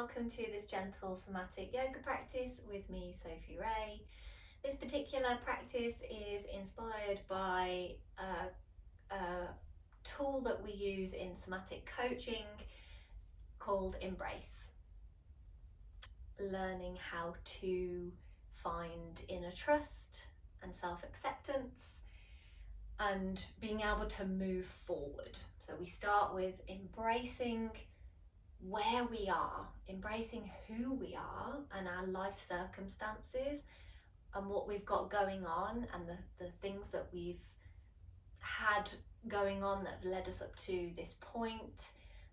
welcome to this gentle somatic yoga practice with me, Sophie Ray. This particular practice is inspired by a tool that we use in somatic coaching called Embrace. Learning how to find inner trust and self-acceptance and being able to move forward. So we start with embracing where we are, embracing who we are and our life circumstances and what we've got going on and the things that we've had going on that have led us up to this point,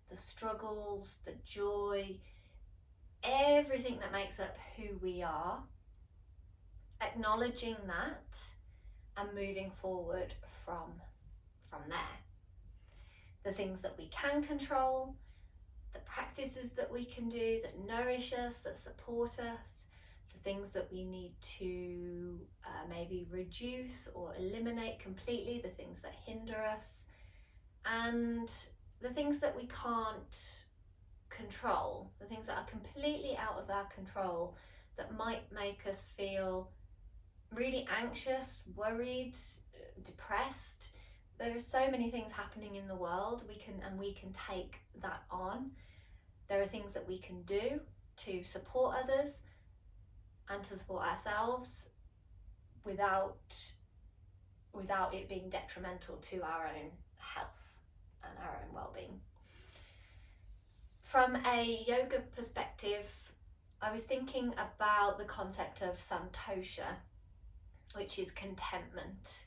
the struggles, the joy, everything that makes up who we are, acknowledging that and moving forward from there. The things that we can control, the practices that we can do that nourish us, that support us, the things that we need to maybe reduce or eliminate completely, the things that hinder us, and the things that we can't control, the things that are completely out of our control that might make us feel really anxious, worried, depressed. There are so many things happening in the world we can take that on. There are things that we can do to support others and to support ourselves without it being detrimental to our own health and our own well-being. From a yoga perspective, I was thinking about the concept of Santosha, which is contentment.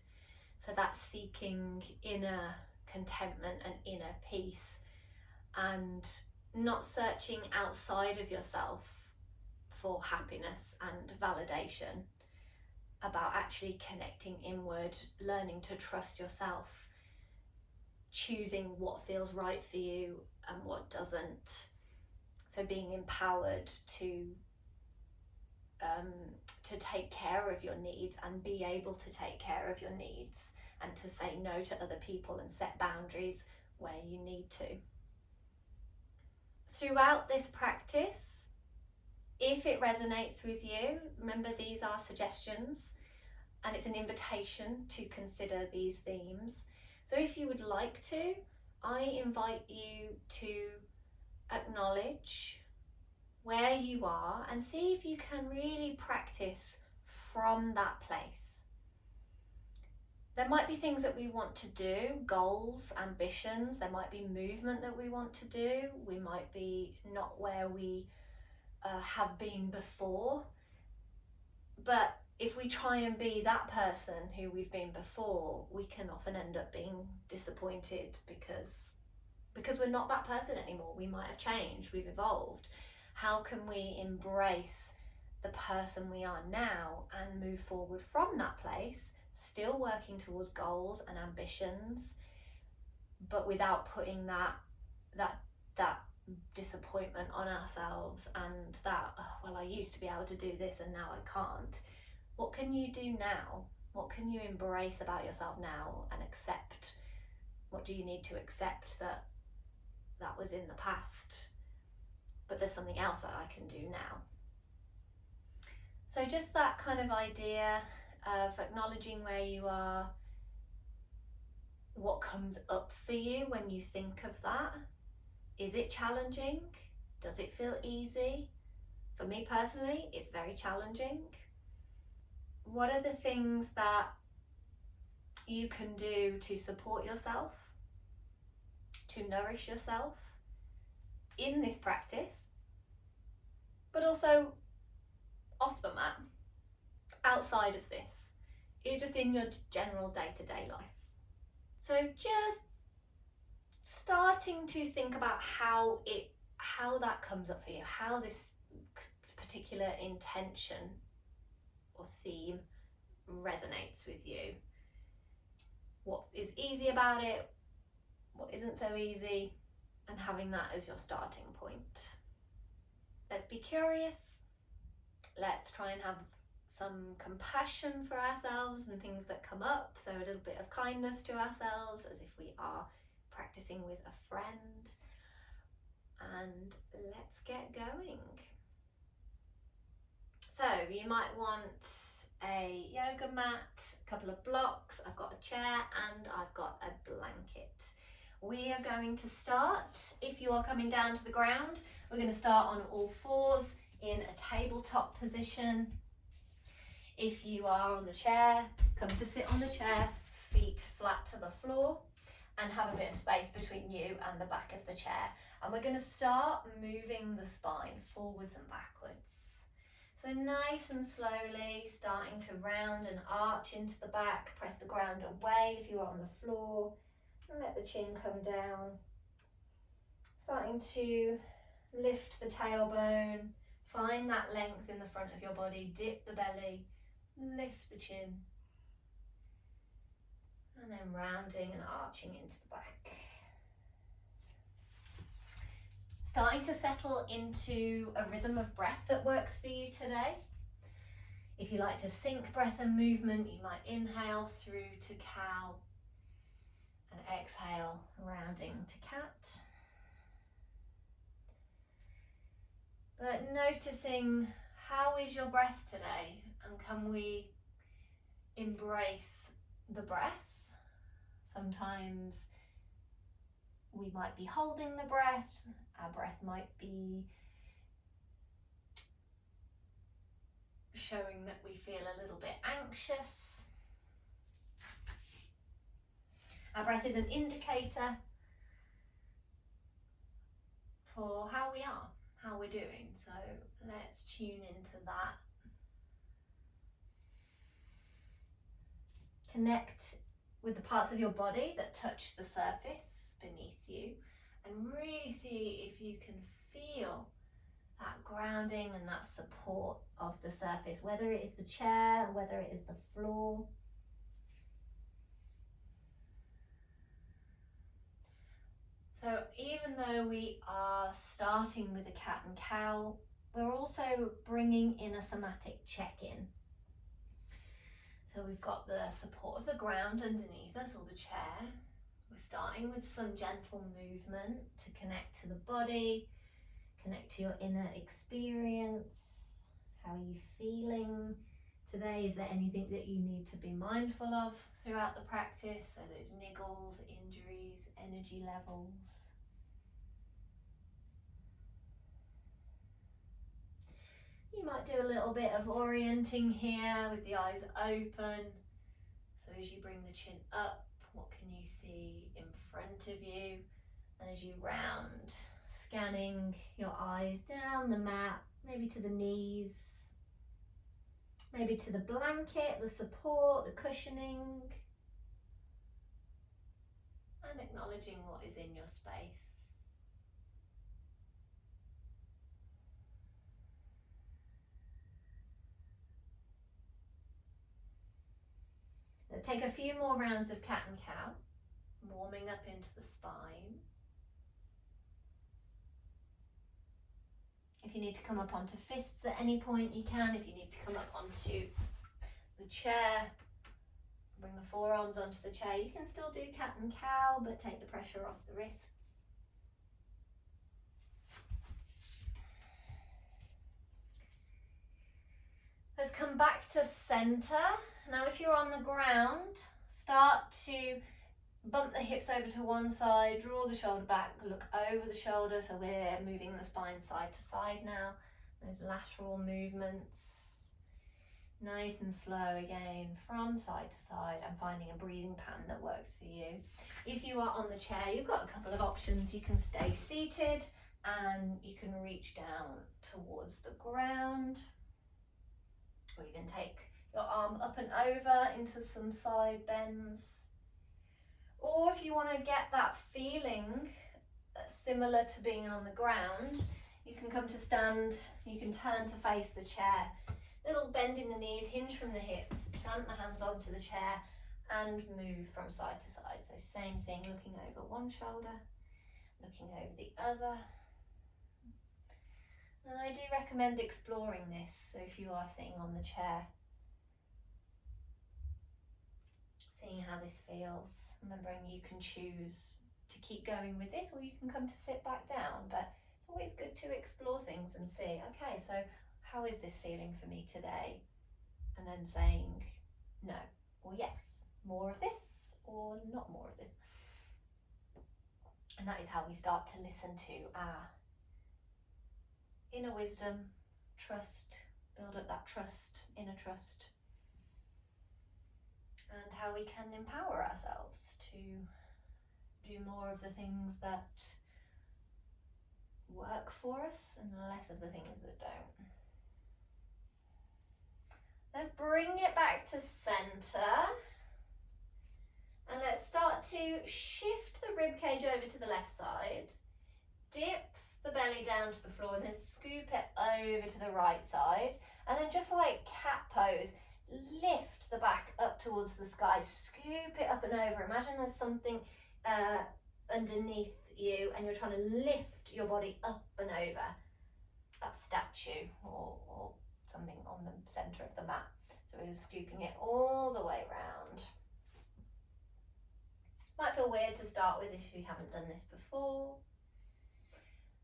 So that's seeking inner contentment and inner peace and not searching outside of yourself for happiness and validation, about actually connecting inward, learning to trust yourself, choosing what feels right for you and what doesn't. So being empowered to take care of your needs and be able to take care of your needs and to say no to other people and set boundaries where you need to. Throughout this practice, if it resonates with you, remember these are suggestions and it's an invitation to consider these themes. So if you would like to, I invite you to acknowledge where you are and see if you can really practice from that place. There might be things that we want to do, goals, ambitions. There might be movement that we want to do. We might be not where we have been before. But if we try and be that person who we've been before, we can often end up being disappointed because we're not that person anymore. We might have changed, we've evolved. How can we embrace the person we are now and move forward from that place, still working towards goals and ambitions, but without putting that disappointment on ourselves and that, oh, well, I used to be able to do this and now I can't. What can you do now? What can you embrace about yourself now and accept? What do you need to accept that was in the past, but there's something else that I can do now? So just that kind of idea of acknowledging where you are, what comes up for you when you think of that. Is it challenging? Does it feel easy? For me personally, it's very challenging. What are the things that you can do to support yourself, to nourish yourself in this practice, but also off the mat, outside of this, just in your general day-to-day life? So just starting to think about how that comes up for you, how this particular intention or theme resonates with you. What is easy about it, what isn't so easy, and having that as your starting point. Let's be curious. Let's try and have some compassion for ourselves and things that come up. So a little bit of kindness to ourselves as if we are practicing with a friend. And let's get going. you might want a yoga mat, a couple of blocks, I've got a chair and I've got a blanket. We are going to start, if you are coming down to the ground, we're going to start on all fours in a tabletop position. If you are on the chair, come to sit on the chair, feet flat to the floor, and have a bit of space between you and the back of the chair. And we're going to start moving the spine forwards and backwards. So nice and slowly, starting to round and arch into the back, press the ground away if you're on the floor, and let the chin come down. Starting to lift the tailbone, find that length in the front of your body, dip the belly, lift the chin, and then rounding and arching into the back. Starting to settle into a rhythm of breath that works for you today. If you like to sync breath and movement, you might inhale through to cow and exhale, rounding to cat. But noticing, how is your breath today? And can we embrace the breath? Sometimes we might be holding the breath, our breath might be showing that we feel a little bit anxious. Our breath is an indicator for how we are, how we're doing. So let's tune into that. Connect with the parts of your body that touch the surface beneath you and really see if you can feel that grounding and that support of the surface, whether it is the chair, whether it is the floor. So even though we are starting with a cat and cow, we're also bringing in a somatic check-in. So we've got the support of the ground underneath us, or the chair. We're starting with some gentle movement to connect to the body, connect to your inner experience. How are you feeling today? Is there anything that you need to be mindful of throughout the practice? So those niggles, injuries, energy levels. You might do a little bit of orienting here with the eyes open. So as you bring the chin up, what can you see in front of you? And as you round, scanning your eyes down the mat, maybe to the knees, maybe to the blanket, the support, the cushioning, and acknowledging what is in your space. Let's take a few more rounds of cat and cow, warming up into the spine. If you need to come up onto fists at any point, you can. If you need to come up onto the chair, bring the forearms onto the chair, you can still do cat and cow, but take the pressure off the wrists. Let's come back to center. Now if you're on the ground, start to bump the hips over to one side, draw the shoulder back, look over the shoulder, so we're moving the spine side to side now. Those lateral movements, nice and slow again, from side to side, and finding a breathing pattern that works for you. If you are on the chair, you've got a couple of options. You can stay seated and you can reach down towards the ground, or you can take your arm up and over into some side bends. Or if you want to get that feeling similar to being on the ground, you can come to stand, you can turn to face the chair. Little bend in the knees, hinge from the hips, plant the hands onto the chair and move from side to side. So same thing, looking over one shoulder, looking over the other. And I do recommend exploring this. So if you are sitting on the chair, seeing how this feels, remembering you can choose to keep going with this, or you can come to sit back down, but it's always good to explore things and see, okay, so how is this feeling for me today? And then saying no or yes, more of this or not more of this. And that is how we start to listen to our inner wisdom, trust, build up that trust, inner trust, and how we can empower ourselves to do more of the things that work for us and less of the things that don't. Let's bring it back to center. And let's start to shift the rib cage over to the left side. Dip the belly down to the floor and then scoop it over to the right side. And then just like cat pose, lift the back up towards the sky, scoop it up and over. Imagine there's something underneath you and you're trying to lift your body up and over that statue or something on the center of the mat. So we're scooping it all the way around. Might feel weird to start with if you haven't done this before.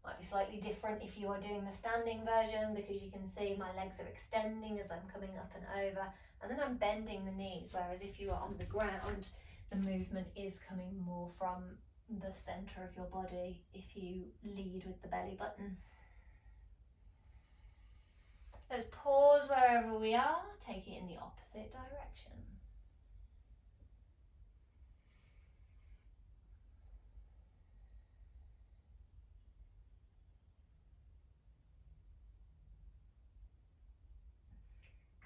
Might be slightly different if you are doing the standing version, because you can see my legs are extending as I'm coming up and over, and then I'm bending the knees, whereas if you are on the ground, the movement is coming more from the center of your body if you lead with the belly button. Let's pause wherever we are, take it in the opposite direction.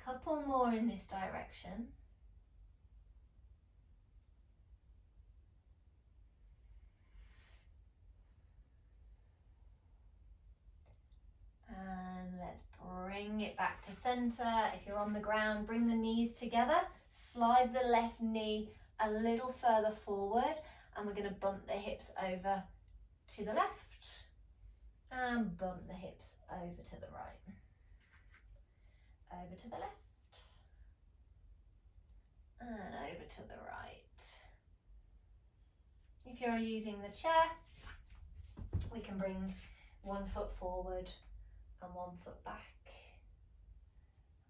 Couple more in this direction. And let's bring it back to center. If you're on the ground, bring the knees together. Slide the left knee a little further forward, and we're going to bump the hips over to the left and bump the hips over to the right. Over to the left and over to the right. If you're using the chair, we can bring one foot forward and one foot back.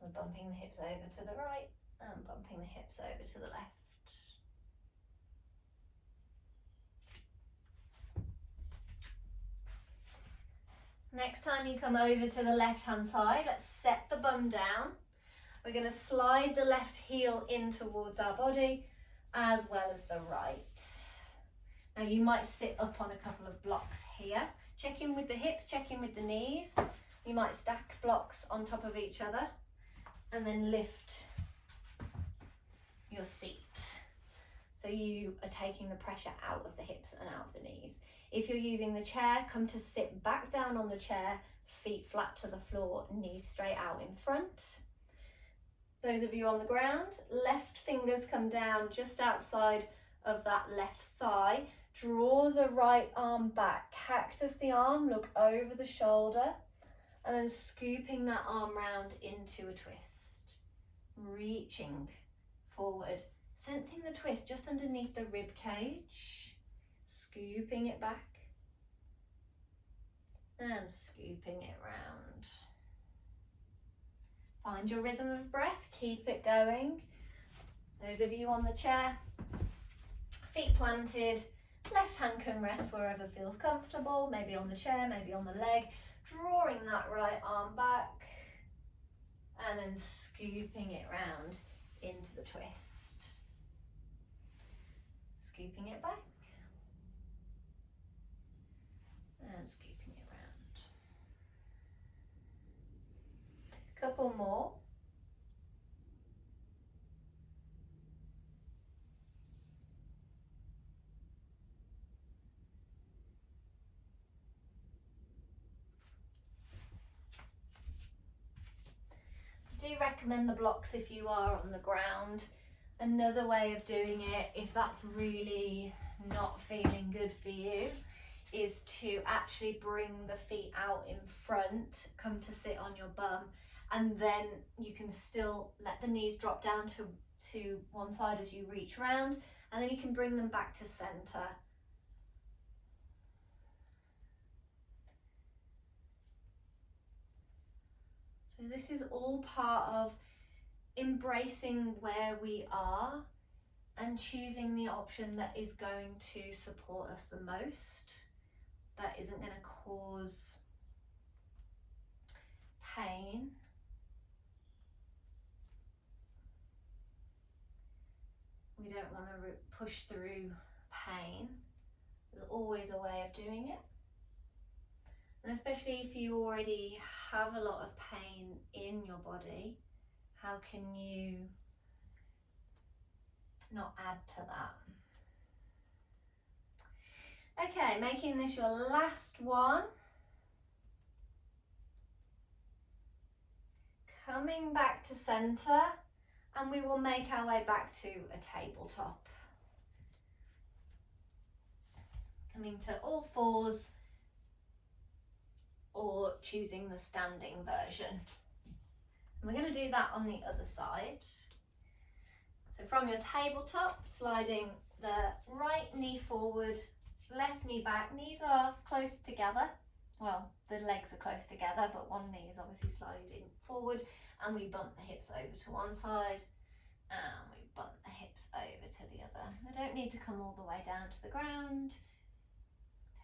We're bumping the hips over to the right and bumping the hips over to the left. Next time you come over to the left hand side, let's set the bum down. We're going to slide the left heel in towards our body as well as the right. Now you might sit up on a couple of blocks here. Check in with the hips, check in with the knees. You might stack blocks on top of each other and then lift your seat. So you are taking the pressure out of the hips and out of the knees. If you're using the chair, come to sit back down on the chair, feet flat to the floor, knees straight out in front. Those of you on the ground, left fingers come down just outside of that left thigh. Draw the right arm back, cactus the arm, look over the shoulder, and then scooping that arm round into a twist. Reaching forward, sensing the twist just underneath the rib cage, scooping it back and scooping it round. Find your rhythm of breath, keep it going. Those of you on the chair, feet planted, left hand can rest wherever feels comfortable, maybe on the chair, maybe on the leg, drawing that right arm back and then scooping it round into the twist. Scooping it back and scooping it round. Couple more. I do recommend the blocks if you are on the ground. Another way of doing it, if that's really not feeling good for you, is to actually bring the feet out in front, come to sit on your bum, and then you can still let the knees drop down to one side as you reach round, and then you can bring them back to center. So this is all part of embracing where we are and choosing the option that is going to support us the most, that isn't going to cause pain. We don't want to push through pain. There's always a way of doing it. And especially if you already have a lot of pain in your body, how can you not add to that? Okay, making this your last one. Coming back to center, and we will make our way back to a tabletop. Coming to all fours, or choosing the standing version. And we're going to do that on the other side. So from your tabletop, sliding the right knee forward, left knee back. Knees are close together. Well, the legs are close together, but one knee is obviously sliding forward, and we bump the hips over to one side, and we bump the hips over to the other. They don't need to come all the way down to the ground,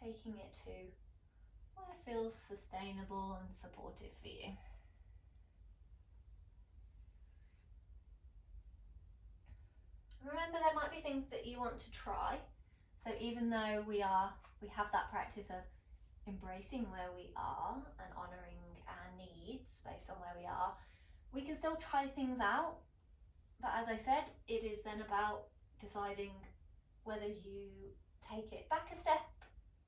taking it to where it feels sustainable and supportive for you. Remember, there might be things that you want to try. So even though we have that practice of embracing where we are and honouring our needs based on where we can still try things out. But as I said, it is then about deciding whether you take it back a step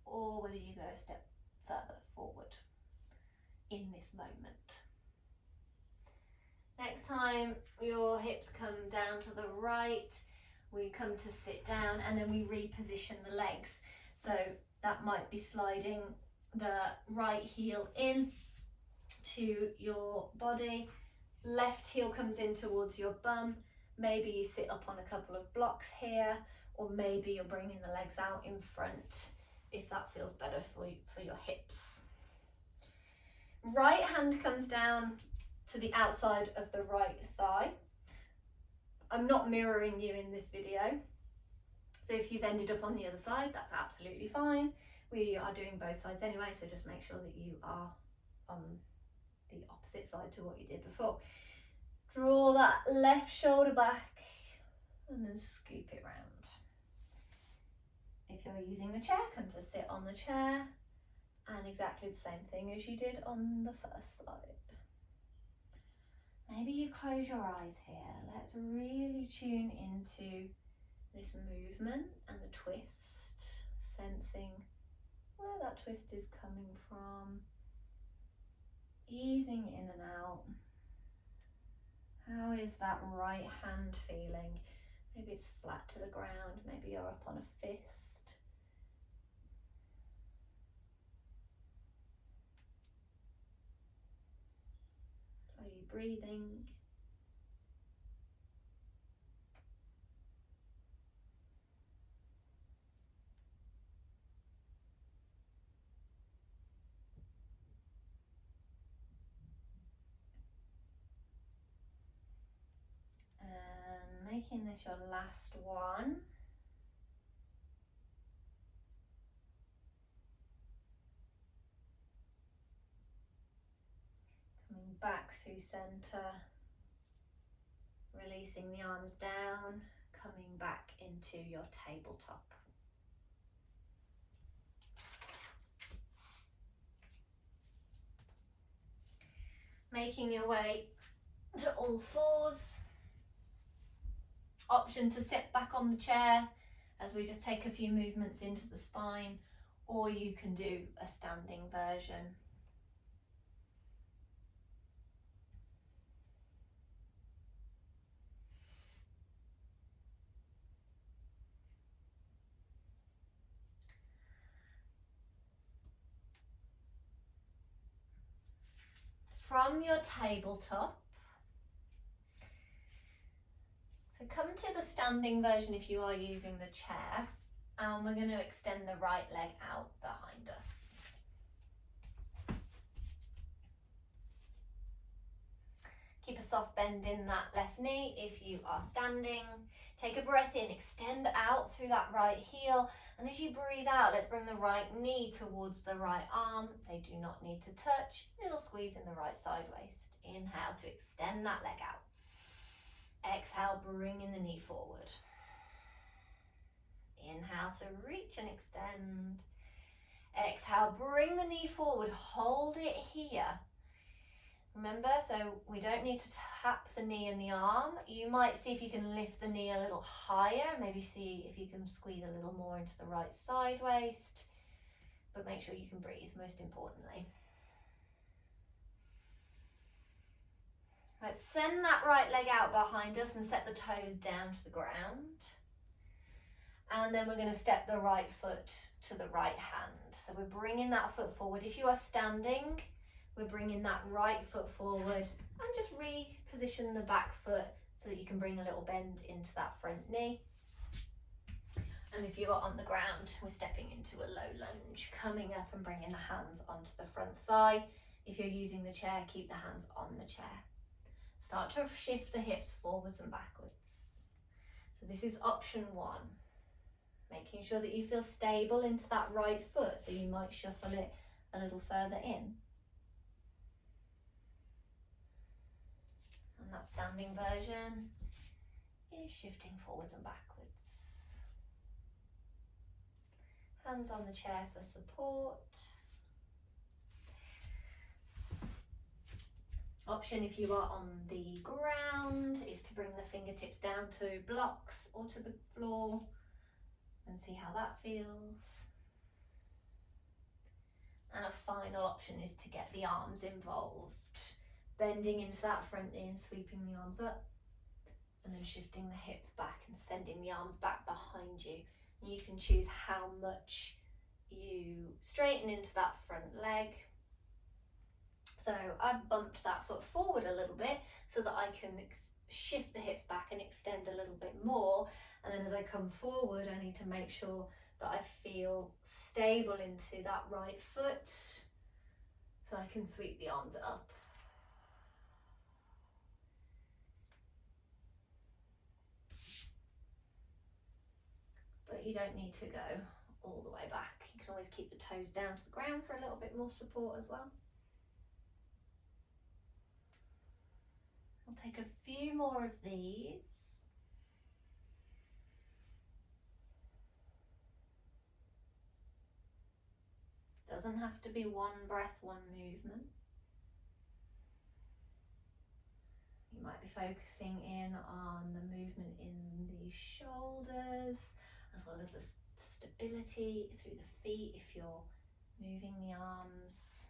or whether you go a step further forward in this moment. Next time your hips come down to the right, we come to sit down, and then we reposition the legs. So that might be sliding the right heel in to your body, left heel comes in towards your bum. Maybe you sit up on a couple of blocks here, or maybe you're bringing the legs out in front if that feels better for your hips. Right hand comes down to the outside of the right thigh. I'm not mirroring you in this video, so if you've ended up on the other side, that's absolutely fine. We are doing both sides anyway, so just make sure that you are on the opposite side to what you did before. Draw that left shoulder back and then scoop it round. If you're using the chair, come to sit on the chair, and exactly the same thing as you did on the first slide. Maybe you close your eyes here. Let's really tune into this movement and the twist, sensing where that twist is coming from, easing in and out. How is that right hand feeling? Maybe it's flat to the ground, maybe you're up on a fist. Are you breathing? And making this your last one. Coming back through center, releasing the arms down, coming back into your tabletop. Making your way to all fours. Option to sit back on the chair as we just take a few movements into the spine, or you can do a standing version. From your tabletop, so come to the standing version if you are using the chair, and we're going to extend the right leg out behind us. Keep a soft bend in that left knee if you are standing. Take a breath in, extend out through that right heel. And as you breathe out, let's bring the right knee towards the right arm. They do not need to touch. Little squeeze in the right side waist. Inhale to extend that leg out. Exhale, bringing the knee forward. Inhale to reach and extend. Exhale, bring the knee forward, hold it here. Remember, so we don't need to tap the knee and the arm. You might see if you can lift the knee a little higher, maybe see if you can squeeze a little more into the right side waist, but make sure you can breathe, most importantly. Let's send that right leg out behind us and set the toes down to the ground. And then we're going to step the right foot to the right hand. So we're bringing that foot forward. If you are standing, we're bringing that right foot forward and just reposition the back foot so that you can bring a little bend into that front knee. And if you are on the ground, we're stepping into a low lunge, coming up and bringing the hands onto the front thigh. If you're using the chair, keep the hands on the chair. Start to shift the hips forwards and backwards. So this is option one. Making sure that you feel stable into that right foot, so you might shuffle it a little further in. And that standing version is shifting forwards and backwards. Hands on the chair for support. Option if you are on the ground is to bring the fingertips down to blocks or to the floor and see how that feels. And a final option is to get the arms involved, bending into that front knee and sweeping the arms up, and then shifting the hips back and sending the arms back behind you. And you can choose how much you straighten into that front leg. So I've bumped that foot forward a little bit so that I can shift the hips back and extend a little bit more. And then as I come forward, I need to make sure that I feel stable into that right foot so I can sweep the arms up. But you don't need to go all the way back. You can always keep the toes down to the ground for a little bit more support as well. I'll take a few more of these. Doesn't have to be one breath, one movement. You might be focusing in on the movement in the shoulders, as well as the stability through the feet if you're moving the arms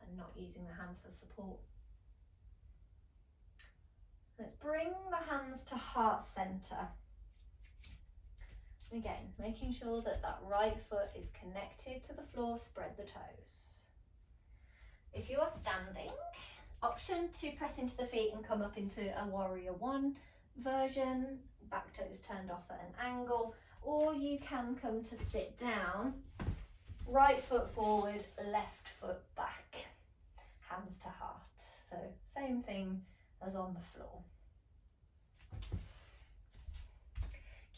and not using the hands for support. Let's bring the hands to heart center. Again, making sure that that right foot is connected to the floor, spread the toes. If you are standing, option to press into the feet and come up into a warrior one version, back toes turned off at an angle, or you can come to sit down, right foot forward, left foot back, hands to heart. So same thing as on the floor.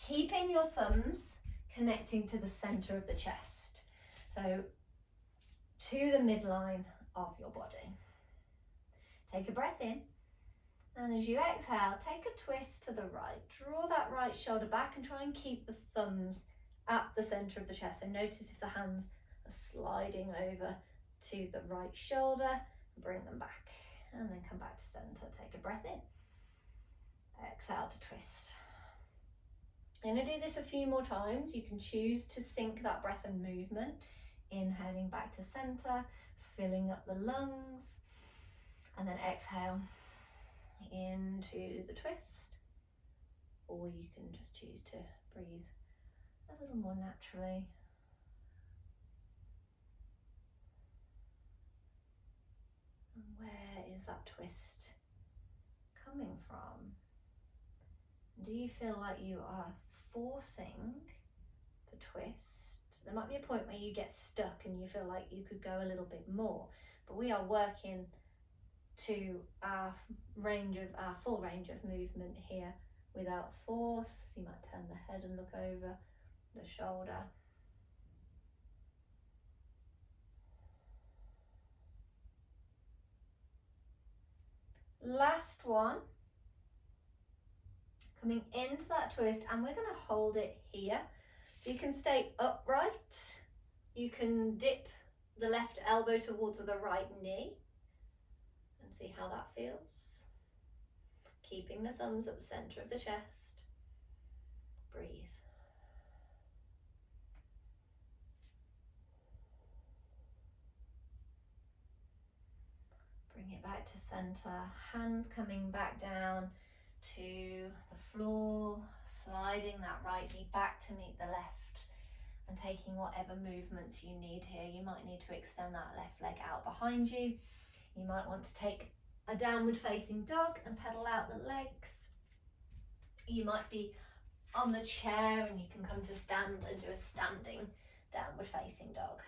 Keeping your thumbs connecting to the center of the chest, so to the midline of your body. Take a breath in, and as you exhale, take a twist to the right. Draw that right shoulder back and try and keep the thumbs at the center of the chest. So notice if the hands are sliding over to the right shoulder, bring them back, and then come back to center. Take a breath in. Exhale to twist. I'm going to do this a few more times. You can choose to sync that breath and movement, inhaling back to center, filling up the lungs, and then exhale into the twist, or you can just choose to breathe a little more naturally. And where is that twist coming from? Do you feel like you are forcing the twist? There might be a point where you get stuck and you feel like you could go a little bit more, but we are working to our full range of movement here without force. You might turn the head and look over the shoulder. Last one. Coming into that twist, and we're going to hold it here. So you can stay upright. You can dip the left elbow towards the right knee and see how that feels. Keeping the thumbs at the center of the chest. Breathe. Bring it back to center. Hands coming back down to the floor, sliding that right knee back to meet the left and taking whatever movements you need here. You might need to extend that left leg out behind you. You might want to take a downward facing dog and pedal out the legs. You might be on the chair and you can come to stand and do a standing downward facing dog.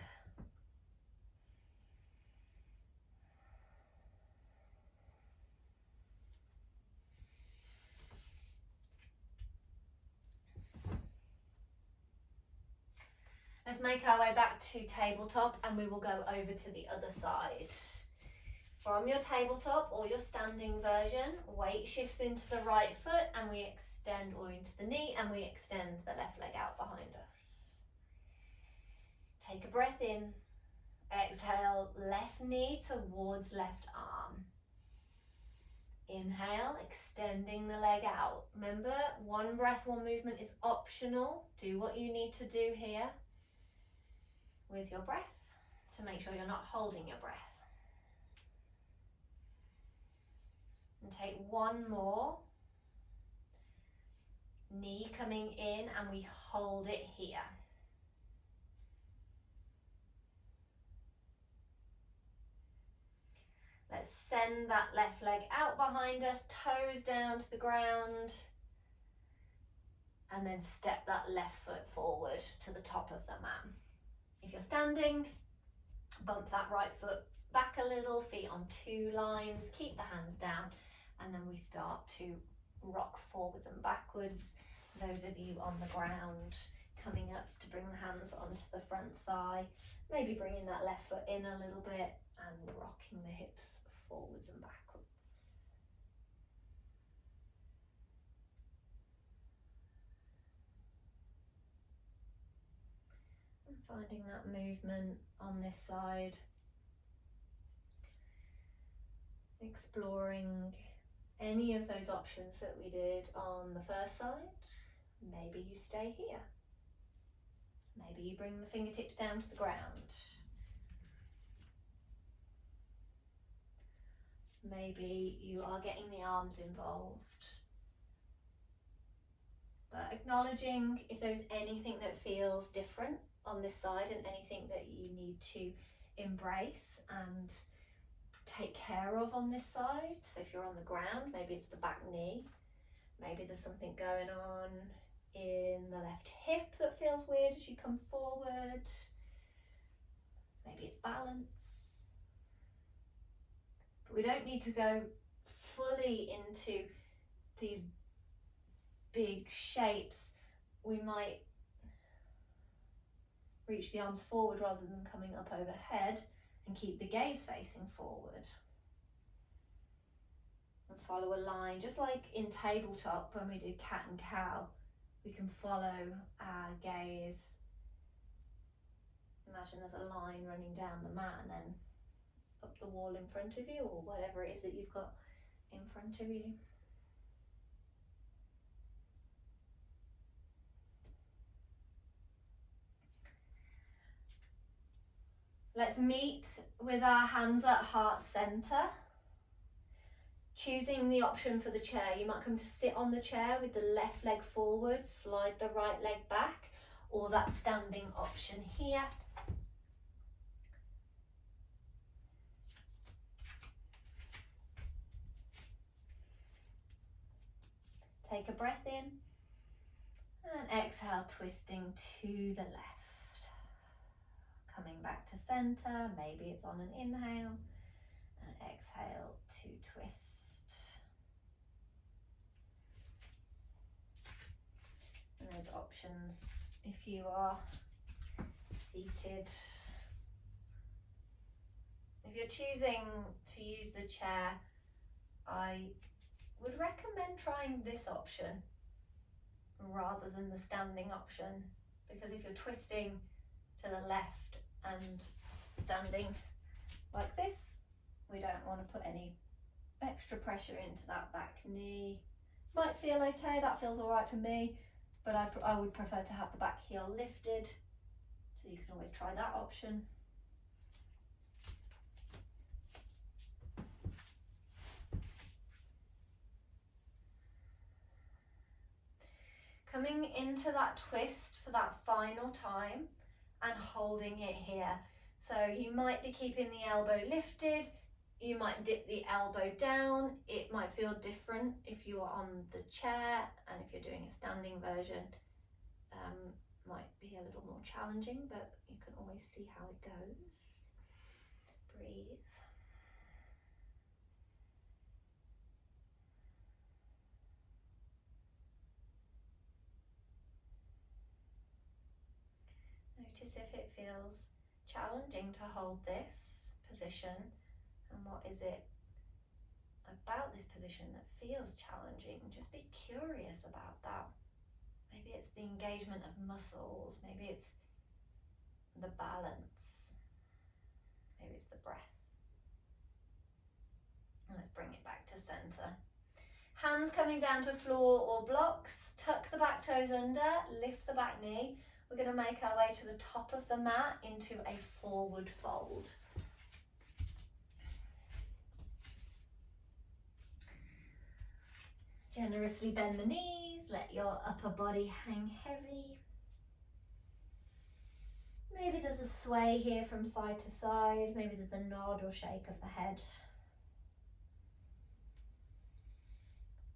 Let's make our way back to tabletop and we will go over to the other side. From your tabletop or your standing version, weight shifts into the right foot and we extend, or into the knee, and we extend the left leg out behind us. Take a breath in, exhale, left knee towards left arm. Inhale, extending the leg out. Remember, one breath, one movement is optional. Do what you need to do here with your breath to make sure you're not holding your breath. And take one more. Knee coming in and we hold it here. Let's send that left leg out behind us, toes down to the ground, and then step that left foot forward to the top of the mat. If you're standing, bump that right foot back a little, feet on two lines, keep the hands down, and then we start to rock forwards and backwards. Those of you on the ground, coming up to bring the hands onto the front thigh, maybe bringing that left foot in a little bit and rocking the hips forwards and backwards. And finding that movement on this side. Exploring any of those options that we did on the first side. Maybe you stay here. Maybe you bring the fingertips down to the ground. Maybe you are getting the arms involved. But acknowledging if there's anything that feels different on this side and anything that you need to embrace and take care of on this side. So if you're on the ground, maybe it's the back knee. Maybe there's something going on in the left hip that feels weird as you come forward. Maybe it's balance. But we don't need to go fully into these big shapes. We might reach the arms forward rather than coming up overhead and keep the gaze facing forward. And follow a line, just like in tabletop when we do cat and cow, we can follow our gaze. Imagine there's a line running down the mat and then up the wall in front of you, or whatever it is that you've got in front of you. Let's meet with our hands at heart center. Choosing the option for the chair, you might come to sit on the chair with the left leg forward, slide the right leg back, or that standing option here. Take a breath in and exhale, twisting to the left. Coming back to center, maybe it's on an inhale, and exhale to twist. And there's options if you are seated. If you're choosing to use the chair, I would recommend trying this option rather than the standing option, because if you're twisting to the left and standing like this, we don't want to put any extra pressure into that back knee. Might feel okay, that feels all right for me, but I would prefer to have the back heel lifted, so you can always try that option. Coming into that twist for that final time and holding it here. So you might be keeping the elbow lifted, you might dip the elbow down. It might feel different if you are on the chair, and if you're doing a standing version, might be a little more challenging, but you can always see how it goes. Breathe. Notice if it feels challenging to hold this position, and what is it about this position that feels challenging. Just be curious about that. Maybe it's the engagement of muscles, maybe it's the balance, maybe it's the breath. And let's bring it back to center. Hands coming down to floor or blocks. Tuck the back toes under, lift the back knee. We're going to make our way to the top of the mat into a forward fold. Generously bend the knees, let your upper body hang heavy. Maybe there's a sway here from side to side, maybe there's a nod or shake of the head.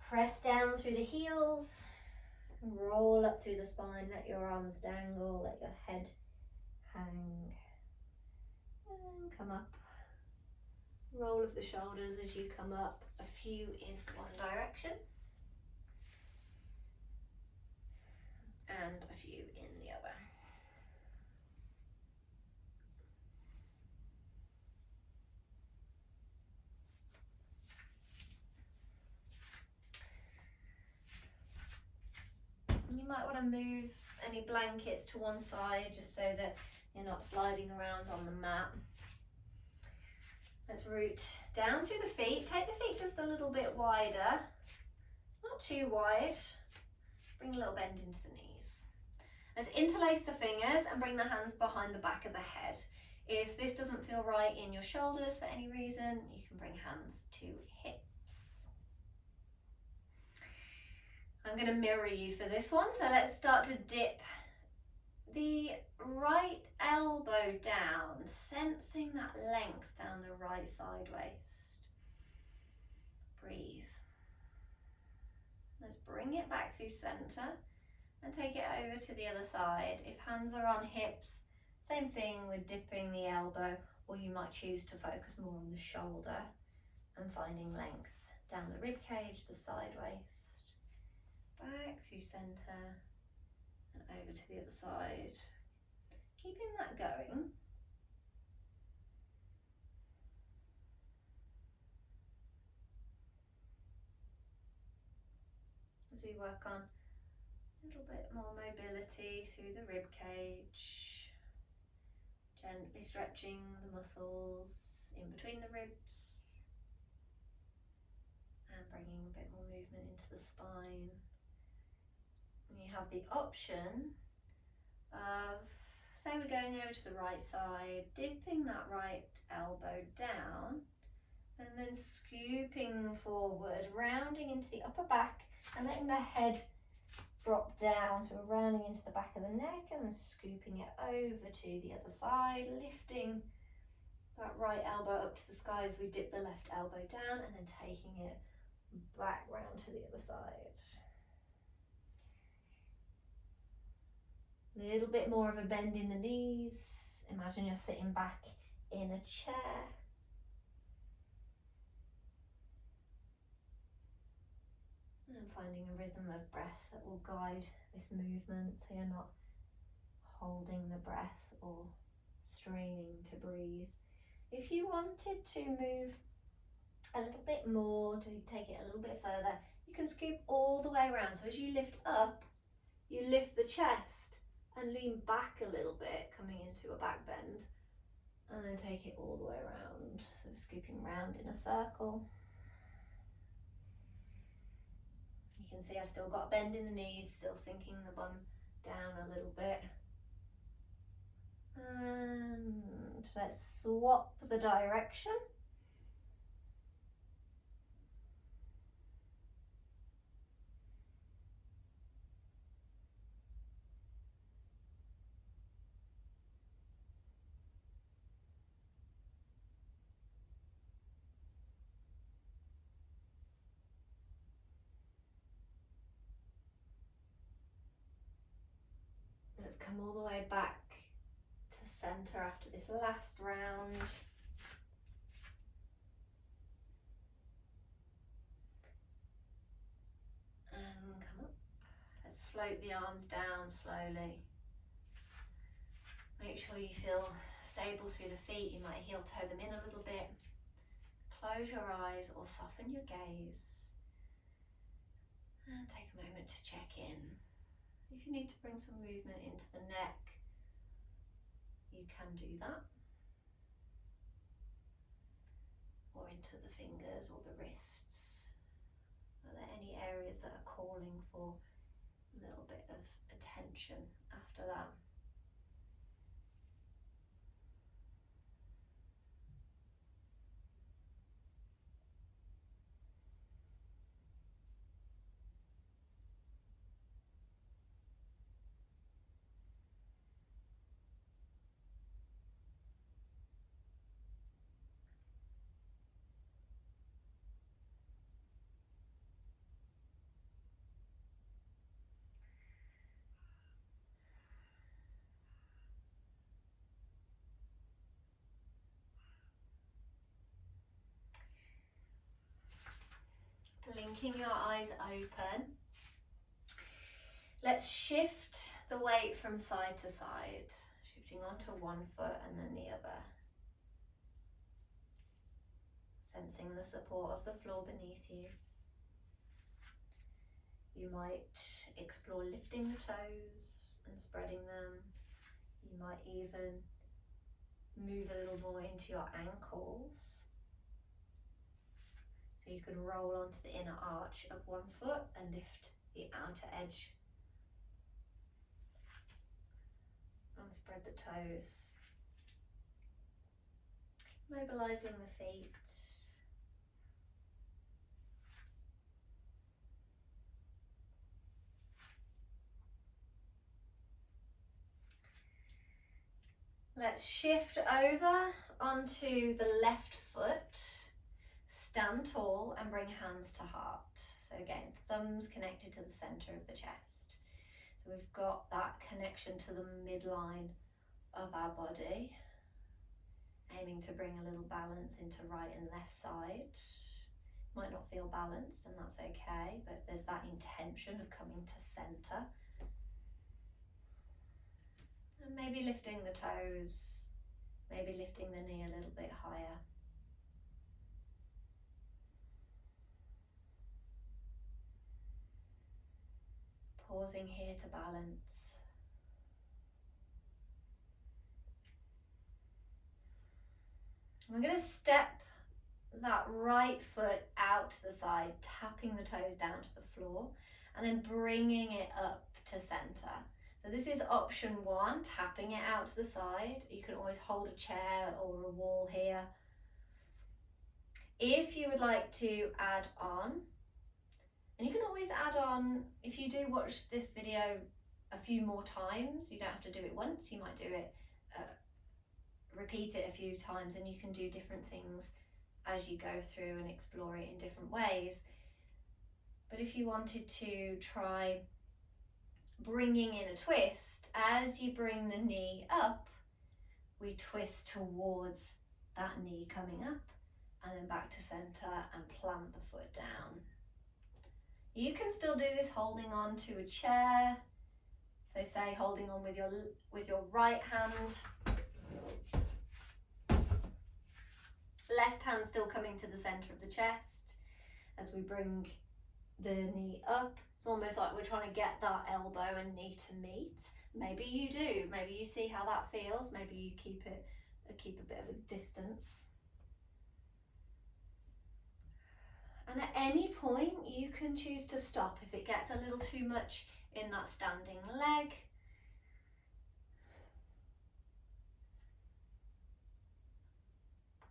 Press down through the heels, roll up through the spine, let your arms dangle, let your head hang, and come up. Roll of the shoulders as you come up, a few in one direction and a few in the other. You might want to move any blankets to one side just so that you're not sliding around on the mat. Let's root down through the feet. Take the feet just a little bit wider, not too wide. Bring a little bend into the knees. Let's interlace the fingers and bring the hands behind the back of the head. If this doesn't feel right in your shoulders for any reason, you can bring hands to hips. I'm going to mirror you for this one, so let's start to dip the right elbow down, sensing that length down the right side waist. Breathe. Let's bring it back through center and take it over to the other side. If hands are on hips, same thing with dipping the elbow, or you might choose to focus more on the shoulder and finding length down the rib cage, the side waist. Back through center and over to the other side. Keeping that going. As we work on a little bit more mobility through the rib cage, gently stretching the muscles in between the ribs and bringing a bit more movement into the spine. And you have the option of, say we're going over to the right side, dipping that right elbow down and then scooping forward, rounding into the upper back and letting the head drop down. So we're rounding into the back of the neck and then scooping it over to the other side, lifting that right elbow up to the sky as we dip the left elbow down and then taking it back round to the other side. A little bit more of a bend in the knees. Imagine you're sitting back in a chair. finding a rhythm of breath that will guide this movement, so you're not holding the breath or straining to breathe. If you wanted to move a little bit more, to take it a little bit further, you can scoop all the way around. So as you lift up, you lift the chest and lean back a little bit, coming into a back bend, and then take it all the way around. So scooping round in a circle. You can see I've still got a bend in the knees, still sinking the bum down a little bit. And let's swap the direction. Let's come all the way back to center after this last round. And come up. Let's float the arms down slowly. Make sure you feel stable through the feet. You might heel toe them in a little bit. Close your eyes or soften your gaze. And take a moment to check in. If you need to bring some movement into the neck, you can do that. Or into the fingers or the wrists. Are there any areas that are calling for a little bit of attention after that? Blinking your eyes open. Let's shift the weight from side to side, shifting onto one foot and then the other. Sensing the support of the floor beneath you. You might explore lifting the toes and spreading them. You might even move a little more into your ankles. So you could roll onto the inner arch of one foot and lift the outer edge. And spread the toes. Mobilizing the feet. Let's shift over onto the left foot. Stand tall and bring hands to heart. So again, thumbs connected to the center of the chest. So we've got that connection to the midline of our body. Aiming to bring a little balance into right and left side. Might not feel balanced, and that's okay, but there's that intention of coming to center. And maybe lifting the toes, maybe lifting the knee a little bit higher. Pausing here to balance. We're going to step that right foot out to the side, tapping the toes down to the floor, and then bringing it up to center. So this is option one, tapping it out to the side. You can always hold a chair or a wall here. If you would like to add on, and you can always add on, if you do watch this video a few more times, you don't have to do it once, you might do it, repeat it a few times, and you can do different things as you go through and explore it in different ways. But if you wanted to try bringing in a twist, as you bring the knee up, we twist towards that knee coming up and then back to center and plant the foot down. You can still do this holding on to a chair. So say holding on with your right hand. Left hand still coming to the center of the chest as we bring the knee up. It's almost like we're trying to get that elbow and knee to meet. Maybe you do. Maybe you see how that feels. Maybe you keep a bit of a distance. And at any point you can choose to stop if it gets a little too much in that standing leg.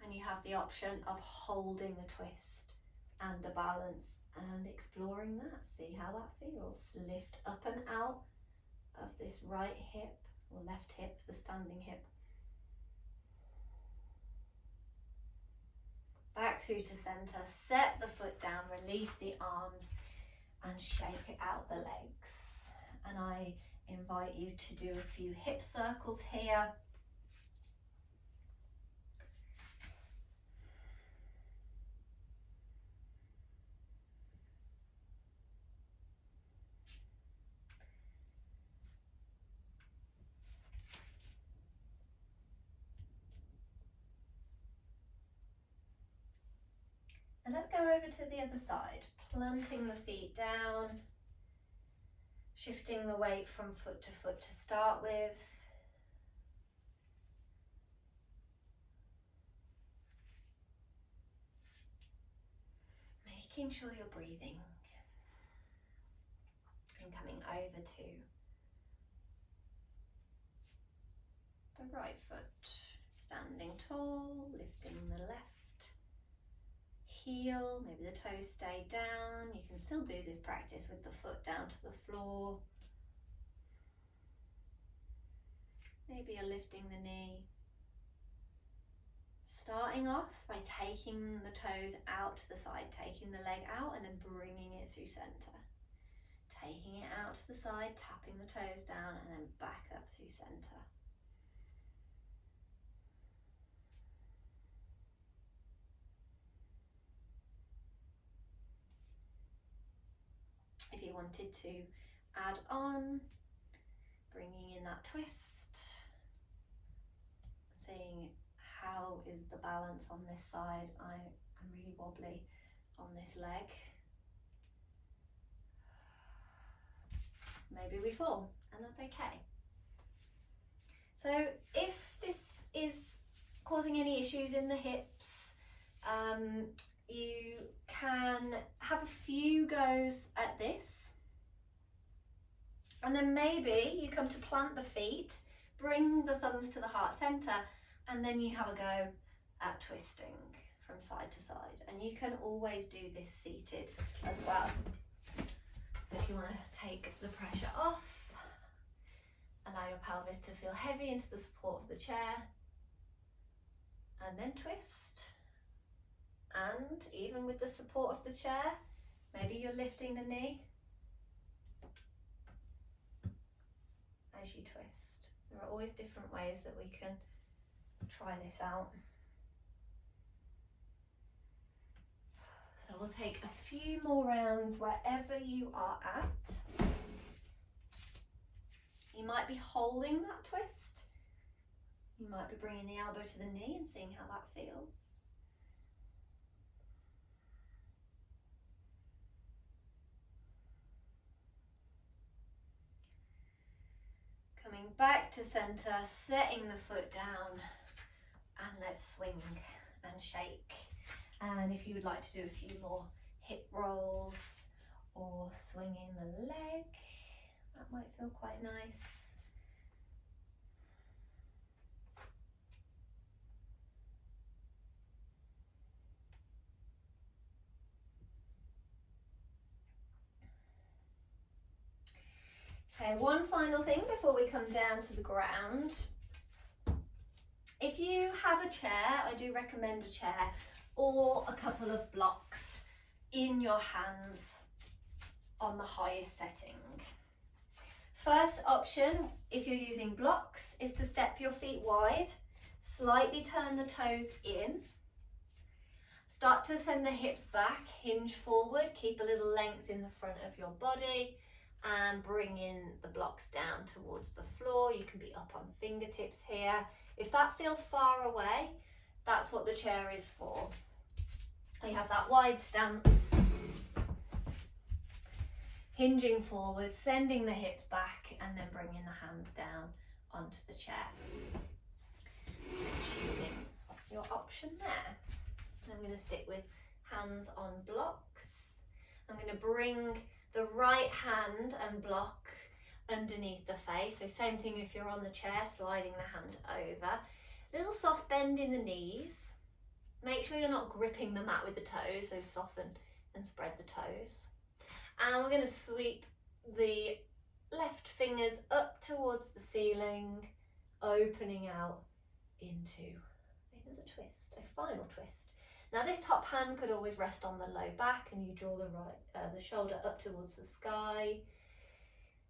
And you have the option of holding a twist and a balance and exploring that. See how that feels. Lift up and out of this right hip or left hip, the standing hip. Back through to center, set the foot down, release the arms and shake out the legs. And I invite you to do a few hip circles here. And let's go over to the other side, planting the feet down, shifting the weight from foot to start with. Making sure you're breathing. And coming over to the right foot, standing tall, lifting the left heel, maybe the toes stay down. You can still do this practice with the foot down to the floor. Maybe you're lifting the knee. Starting off by taking the toes out to the side, taking the leg out and then bringing it through center. Taking it out to the side, tapping the toes down and then back up through center. If you wanted to add on, bringing in that twist, seeing how is the balance on this side. I'm really wobbly on this leg. Maybe we fall, and that's okay. So if this is causing any issues in the hips, you can have a few goes at this, and then maybe you come to plant the feet, bring the thumbs to the heart center, and then you have a go at twisting from side to side. And you can always do this seated as well. So if you want to take the pressure off, allow your pelvis to feel heavy into the support of the chair, and then twist. And even with the support of the chair, maybe you're lifting the knee as you twist. There are always different ways that we can try this out. So we'll take a few more rounds wherever you are at. You might be holding that twist. You might be bringing the elbow to the knee and seeing how that feels. Coming back to center, setting the foot down, and let's swing and shake. And if you would like to do a few more hip rolls or swinging the leg, that might feel quite nice. Okay, one final thing before we come down to the ground. If you have a chair, I do recommend a chair or a couple of blocks in your hands on the highest setting. First option, if you're using blocks, is to step your feet wide, slightly turn the toes in, Start to send the hips back, hinge forward, keep a little length in the front of your body, and bring in the blocks down towards the floor. You can be up on fingertips here. If that feels far away, that's what the chair is for. You have that wide stance, hinging forward, sending the hips back, and then bringing the hands down onto the chair. Choosing your option there. I'm going to stick with hands on blocks. I'm going to bring the right hand and block underneath the face. So same thing if you're on the chair, sliding the hand over. Little soft bend in the knees. Make sure you're not gripping the mat with the toes, so soften and spread the toes. And we're going to sweep the left fingers up towards the ceiling, opening out into another twist, a final twist. Now this top hand could always rest on the low back, and you draw the shoulder up towards the sky.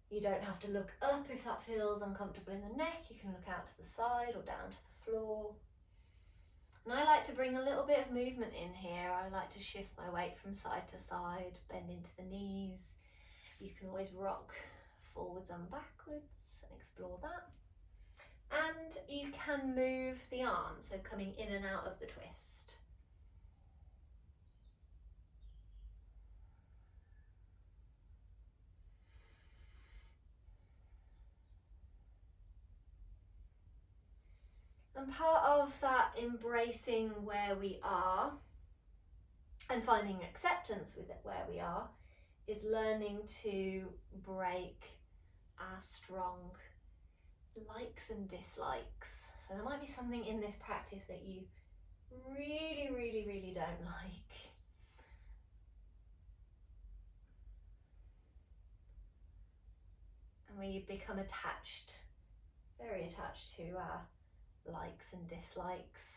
You don't have to look up if that feels uncomfortable in the neck. You can look out to the side or down to the floor. And I like to bring a little bit of movement in here. I like to shift my weight from side to side, bend into the knees. You can always rock forwards and backwards and explore that. And you can move the arms, so coming in and out of the twist. And part of that embracing where we are and finding acceptance with it where we are is learning to break our strong likes and dislikes. So there might be something in this practice that you really don't like. And we become attached, very attached to our likes and dislikes.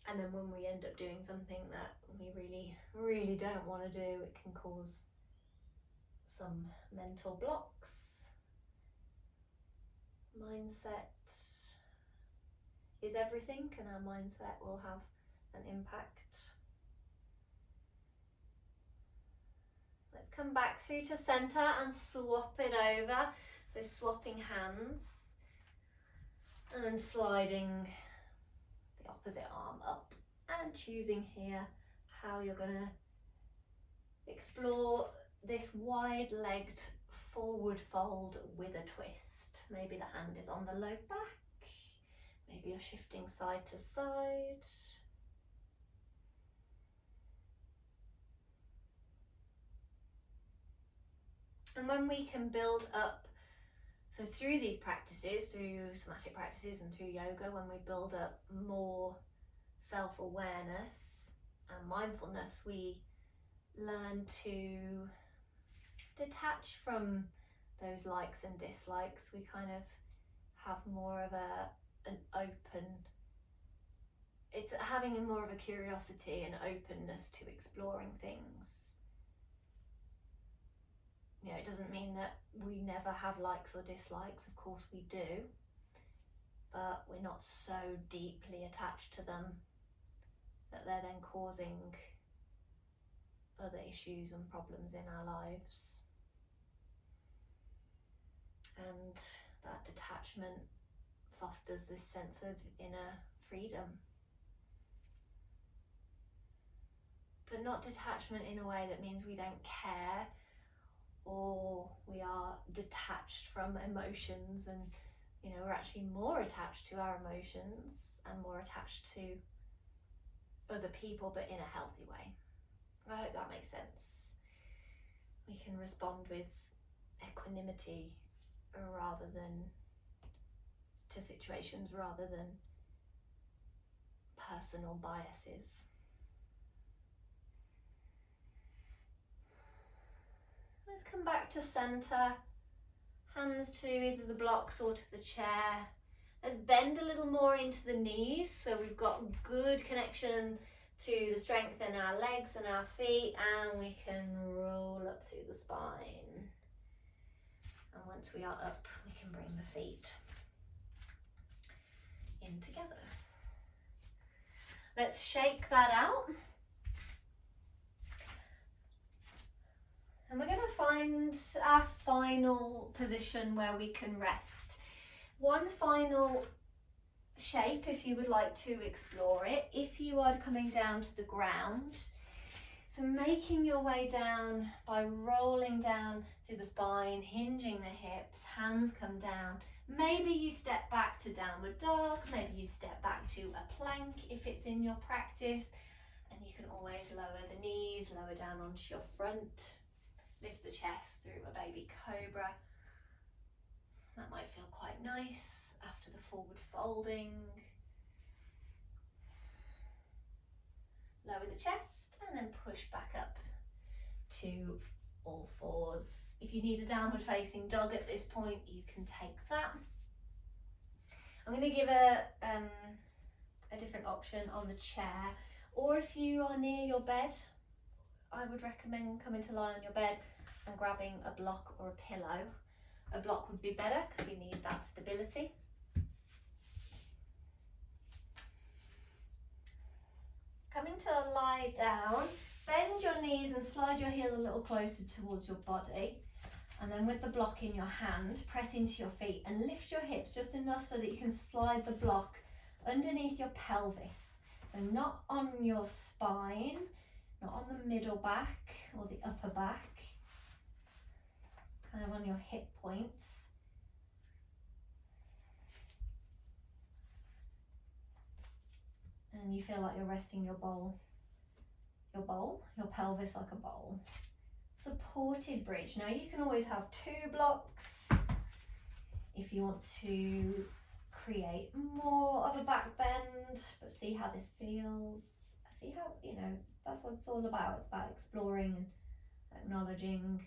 And then when we end up doing something that we really don't want to do, it can cause some mental blocks. Mindset is everything, and our mindset will have an impact. Let's come back through to center and swap it over. So swapping hands and then sliding the opposite arm up and choosing here how you're going to explore this wide-legged forward fold with a twist. Maybe the hand is on the low back, maybe you're shifting side to side. And when we can build up, so through these practices, through somatic practices and through yoga, when we build up more self-awareness and mindfulness, we learn to detach from those likes and dislikes. We kind of have more of an open, it's having more of a curiosity and openness to exploring things. You know, it doesn't mean that we never have likes or dislikes, of course we do, but we're not so deeply attached to them that they're then causing other issues and problems in our lives. And that detachment fosters this sense of inner freedom. But not detachment in a way that means we don't care or we are detached from emotions, and you know, we're actually more attached to our emotions and more attached to other people, but in a healthy way. I hope that makes sense. We can respond with equanimity rather than to situations rather than personal biases. Let's come back to center, hands to either the blocks or to the chair. Let's bend a little more into the knees, so we've got good connection to the strength in our legs and our feet, and we can roll up through the spine. And once we are up, we can bring the feet in together. Let's shake that out. And we're going to find our final position where we can rest. One final shape, if you would like to explore it, if you are coming down to the ground. So making your way down by rolling down through the spine, hinging the hips, hands come down. Maybe you step back to downward dog, maybe you step back to a plank if it's in your practice, and you can always lower the knees, lower down onto your front, lift the chest through a baby cobra. That might feel quite nice after the forward folding. Lower the chest and then push back up to all fours. If you need a downward facing dog at this point, you can take that. I'm going to give a different option on the chair, or if you are near your bed, I would recommend coming to lie on your bed and grabbing a block or a pillow. A block would be better because we need that stability. Coming to a lie down, bend your knees and slide your heel a little closer towards your body. And then with the block in your hand, press into your feet and lift your hips just enough so that you can slide the block underneath your pelvis. So not on your spine, not on the middle back or the upper back. It's kind of on your hip points. And you feel like you're resting your pelvis like a bowl. Supported bridge. Now you can always have 2 blocks if you want to create more of a back bend, but see how this feels. See how, that's what it's all about. It's about exploring and acknowledging,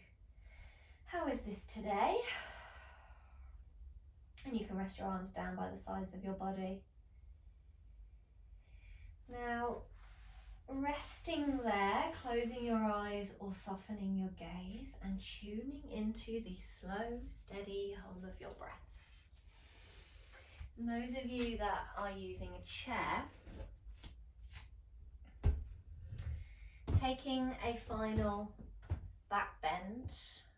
how is this today? And you can rest your arms down by the sides of your body. Now, resting there, closing your eyes or softening your gaze and tuning into the slow, steady hold of your breath. And those of you that are using a chair, taking a final back bend,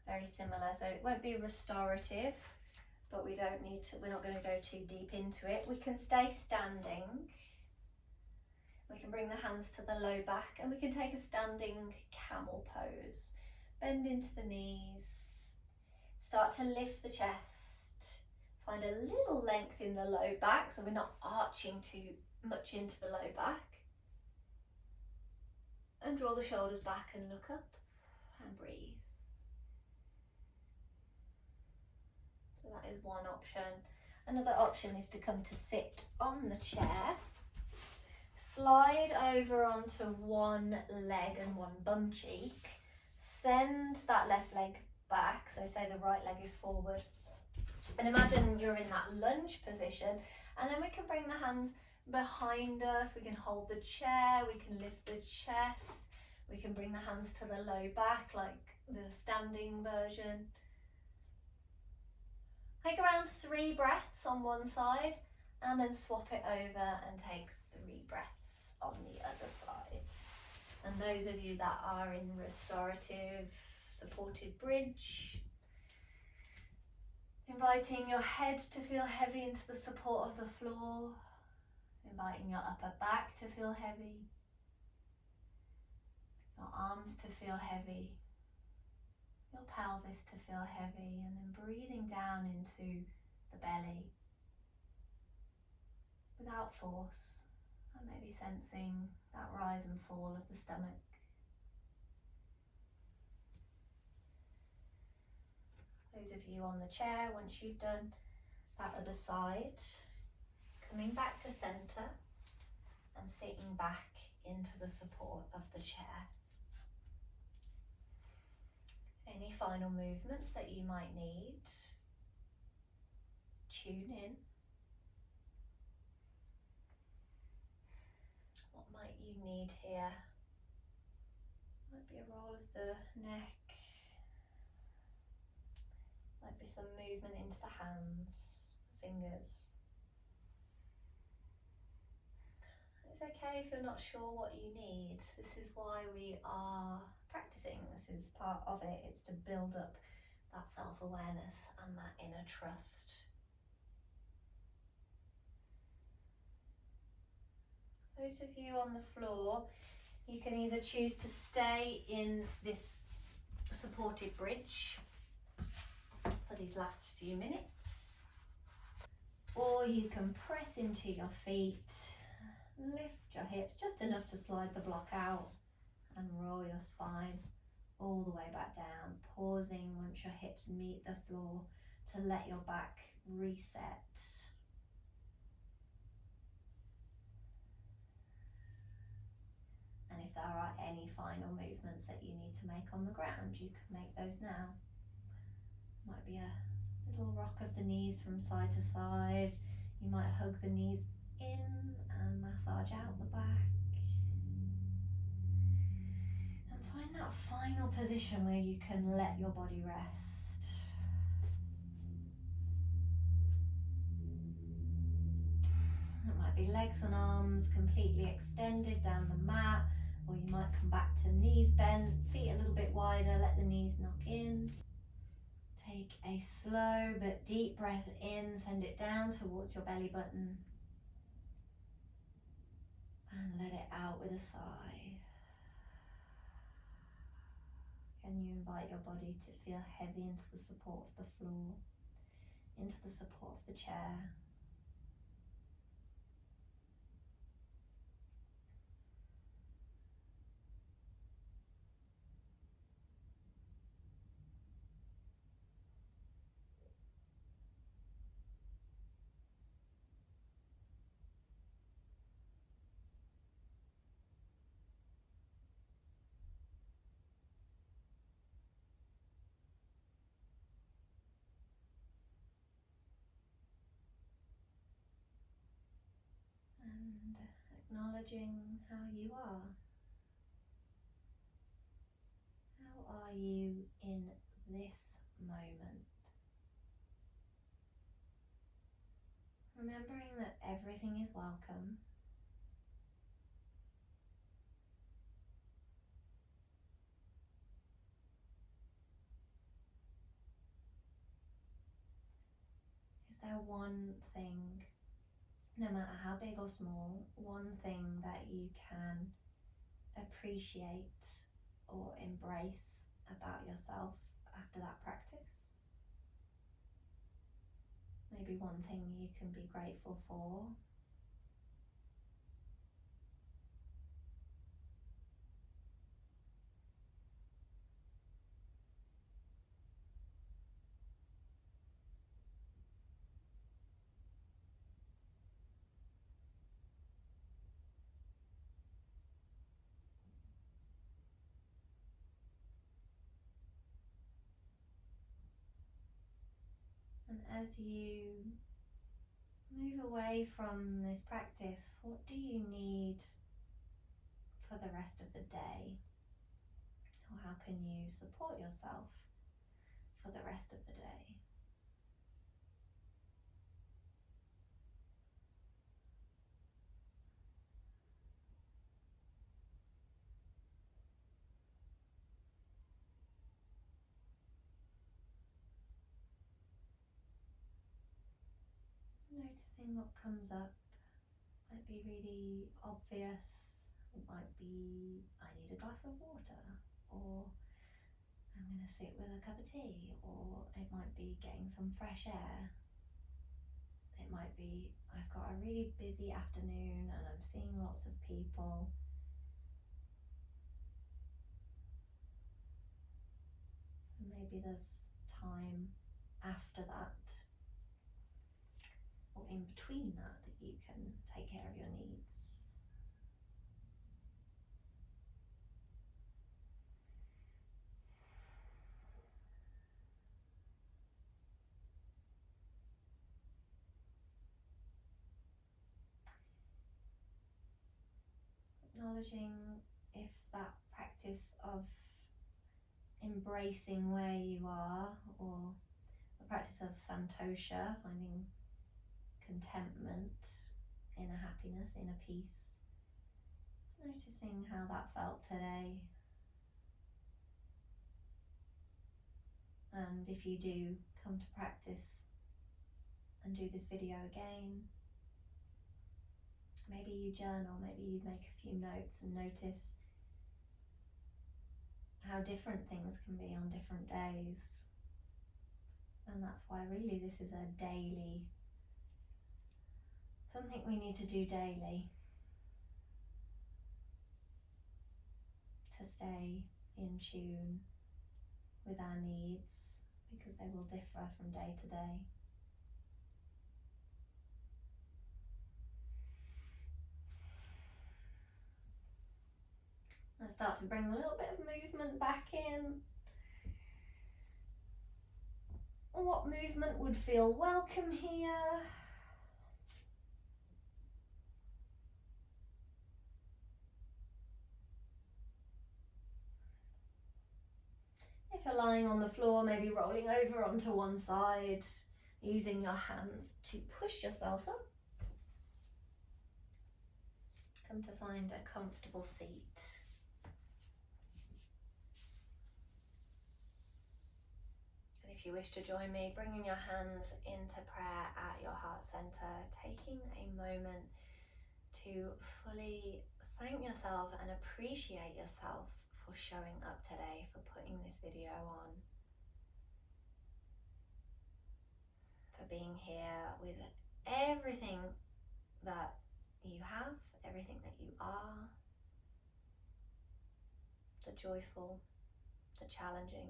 very similar, so it won't be restorative, but we're not going to go too deep into it. We can stay standing. We can bring the hands to the low back and we can take a standing camel pose. Bend into the knees, start to lift the chest, find a little length in the low back so we're not arching too much into the low back. And draw the shoulders back and look up and breathe. So that is one option. Another option is to come to sit on the chair. Slide over onto one leg and one bum cheek. Send that left leg back, so say the right leg is forward. And imagine you're in that lunge position, and then we can bring the hands behind us, we can hold the chair, we can lift the chest, we can bring the hands to the low back like the standing version. Take around 3 breaths on one side and then swap it over and take 3 breaths on the other side. And those of you that are in restorative supported bridge, inviting your head to feel heavy into the support of the floor, inviting your upper back to feel heavy, your arms to feel heavy, your pelvis to feel heavy, and then breathing down into the belly without force. And maybe sensing that rise and fall of the stomach. Those of you on the chair, once you've done that other side, coming back to centre and sitting back into the support of the chair. Any final movements that you might need, tune in. What might you need here? Might be a roll of the neck. Might be some movement into the hands, the fingers. It's okay if you're not sure what you need. This is why we are practicing. This is part of it. It's to build up that self-awareness and that inner trust. Those of you on the floor, you can either choose to stay in this supported bridge for these last few minutes, or you can press into your feet, lift your hips just enough to slide the block out and roll your spine all the way back down, pausing once your hips meet the floor to let your back reset. And if there are any final movements that you need to make on the ground, you can make those now. Might be a little rock of the knees from side to side. You might hug the knees in and massage out the back. And find that final position where you can let your body rest. It might be legs and arms completely extended down the mat, or you might come back to knees bent, feet a little bit wider, let the knees knock in. Take a slow but deep breath in, send it down towards your belly button, and let it out with a sigh. Can you invite your body to feel heavy into the support of the floor, into the support of the chair? And acknowledging how you are. How are you in this moment? Remembering that everything is welcome. Is there one thing, no matter how big or small, one thing that you can appreciate or embrace about yourself after that practice? Maybe one thing you can be grateful for. And as you move away from this practice, what do you need for the rest of the day? Or how can you support yourself for the rest of the day? Noticing what comes up. Might be really obvious. It might be, I need a glass of water, or I'm going to sit with a cup of tea, or it might be getting some fresh air. It might be, I've got a really busy afternoon and I'm seeing lots of people. So maybe there's time after that, or in between that you can take care of your needs. Acknowledging if that practice of embracing where you are, or the practice of Santosha, finding contentment, inner happiness, inner peace, Noticing how that felt today. And if you do come to practice and do this video again, maybe you journal, maybe you make a few notes and notice how different things can be on different days. And that's why really this is a daily, something we need to do daily to stay in tune with our needs, because they will differ from day to day. Let's start to bring a little bit of movement back in. What movement would feel welcome here? If you're lying on the floor, maybe rolling over onto one side, using your hands to push yourself up. Come to find a comfortable seat. And if you wish to join me, bringing your hands into prayer at your heart center, taking a moment to fully thank yourself and appreciate yourself for showing up today, for putting this video on, for being here with everything that you have, everything that you are, the joyful, the challenging,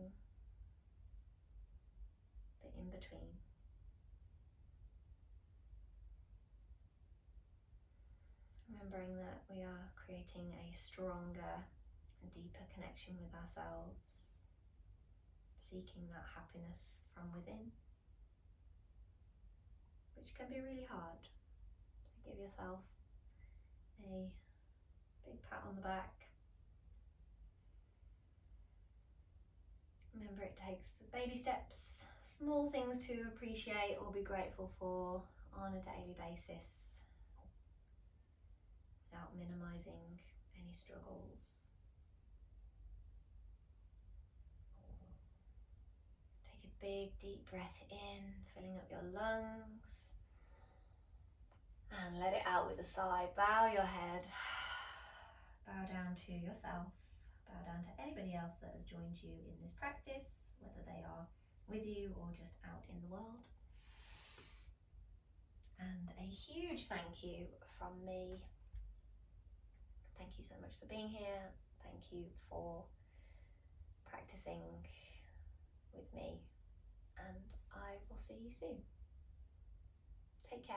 the in-between. Remembering that we are creating a stronger and deeper connection with ourselves, seeking that happiness from within, which can be really hard. So give yourself a big pat on the back. Remember, it takes baby steps, small things to appreciate or be grateful for on a daily basis, without minimizing any struggles. Take a big deep breath in, filling up your lungs, and let it out with a sigh. Bow your head, bow down to yourself, bow down to anybody else that has joined you in this practice, whether they are with you or just out in the world. And a huge thank you from me. Thank you so much for being here. Thank you for practicing with me. And I will see you soon. Take care.